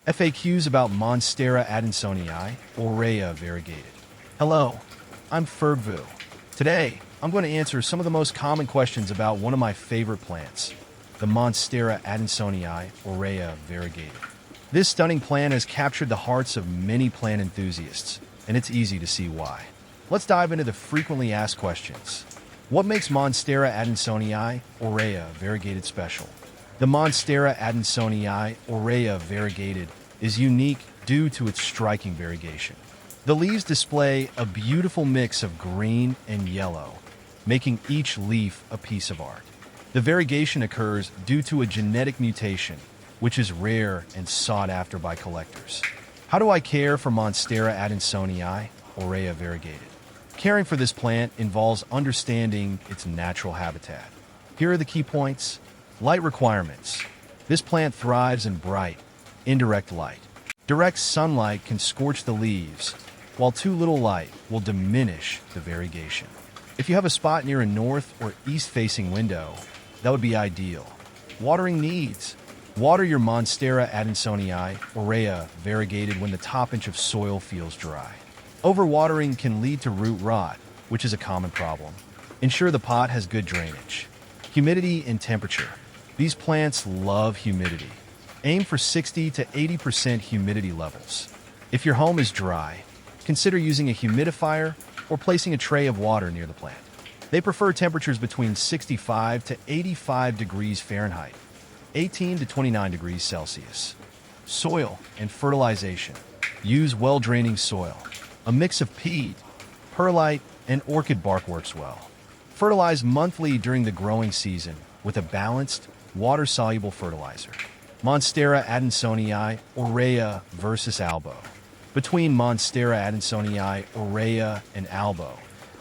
FAQs about Monstera Adansonii, Aurea Variegated. Hello, I'm Fergvu. Today, I'm going to answer some of the most common questions about one of my favorite plants, the Monstera Adansonii, Aurea Variegated. This stunning plant has captured the hearts of many plant enthusiasts, and it's easy to see why. Let's dive into the frequently asked questions. What makes Monstera Adansonii, Aurea Variegated special? The Monstera Adansonii, Aurea Variegated is unique due to its striking variegation. The leaves display a beautiful mix of green and yellow, making each leaf a piece of art. The variegation occurs due to a genetic mutation, which is rare and sought after by collectors. How do I care for Monstera Adansonii, Aurea Variegated? Caring for this plant involves understanding its natural habitat. Here are the key points. Light requirements. This plant thrives in bright, indirect light. Direct sunlight can scorch the leaves, while too little light will diminish the variegation. If you have a spot near a north or east-facing window, that would be ideal. Watering needs. Water your Monstera Adansonii, Aurea Variegated when the top inch of soil feels dry. Overwatering can lead to root rot, which is a common problem. Ensure the pot has good drainage. Humidity and temperature. These plants love humidity. Aim for 60 to 80% humidity levels. If your home is dry, consider using a humidifier or placing a tray of water near the plant. They prefer temperatures between 65 to 85 degrees Fahrenheit, 18 to 29 degrees Celsius. Soil and fertilization. Use well-draining soil. A mix of peat, perlite, and orchid bark works well. Fertilize monthly during the growing season with a balanced, water-soluble fertilizer. Monstera Adansonii, Aurea versus Albo. Between Monstera Adansonii, Aurea, and Albo,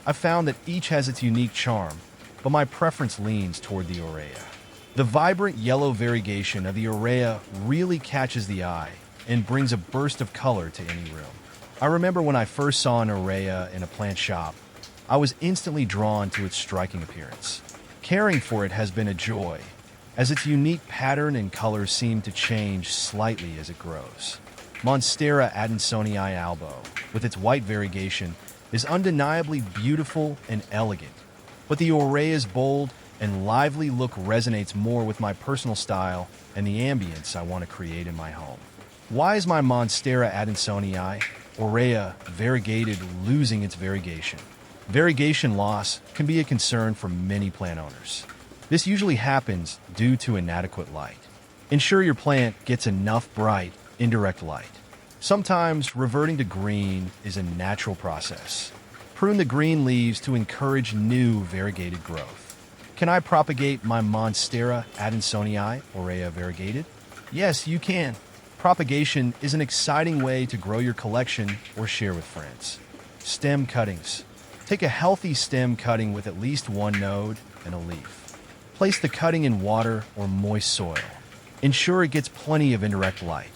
I've found that each has its unique charm, but my preference leans toward the Aurea. The vibrant yellow variegation of the Aurea really catches the eye and brings a burst of color to any room. I remember when I first saw an Aurea in a plant shop, I was instantly drawn to its striking appearance. Caring for it has been a joy, as its unique pattern and colors seem to change slightly as it grows. Monstera Adansonii Albo, with its white variegation, is undeniably beautiful and elegant, but the Aurea's bold and lively look resonates more with my personal style and the ambience I want to create in my home. Why is my Monstera Adansonii, Aurea Variegated losing its variegation? Variegation loss can be a concern for many plant owners. This usually happens due to inadequate light. Ensure your plant gets enough bright, indirect light. Sometimes reverting to green is a natural process. Prune the green leaves to encourage new variegated growth. Can I propagate my Monstera Adansonii, Aurea Variegated? Yes, you can. Propagation is an exciting way to grow your collection or share with friends. Stem cuttings. Take a healthy stem cutting with at least one node and a leaf. Place the cutting in water or moist soil. Ensure it gets plenty of indirect light.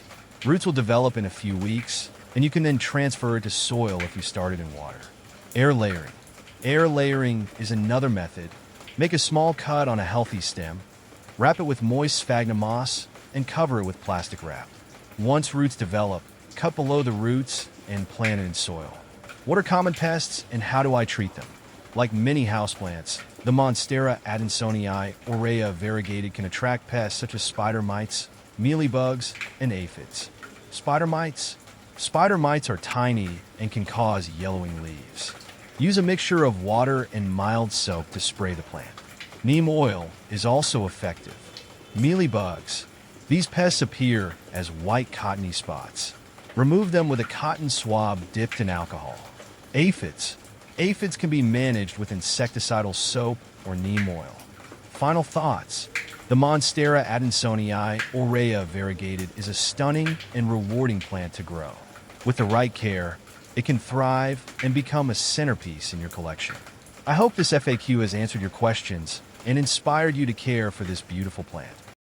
Roots will develop in a few weeks, and you can then transfer it to soil if you started in water. Air layering. Air layering is another method. Make a small cut on a healthy stem, wrap it with moist sphagnum moss, and cover it with plastic wrap. Once roots develop, cut below the roots and plant it in soil. What are common pests and how do I treat them? Like many houseplants, the Monstera Adansonii, Aurea Variegated can attract pests such as spider mites, mealybugs, and aphids. Spider mites? Spider mites are tiny and can cause yellowing leaves. Use a mixture of water and mild soap to spray the plant. Neem oil is also effective. Mealybugs. These pests appear as white cottony spots. Remove them with a cotton swab dipped in alcohol. Aphids. Aphids can be managed with insecticidal soap or neem oil. Final thoughts. The Monstera Adansonii, Aurea Variegated is a stunning and rewarding plant to grow. With the right care, it can thrive and become a centerpiece in your collection. I hope this FAQ has answered your questions and inspired you to care for this beautiful plant.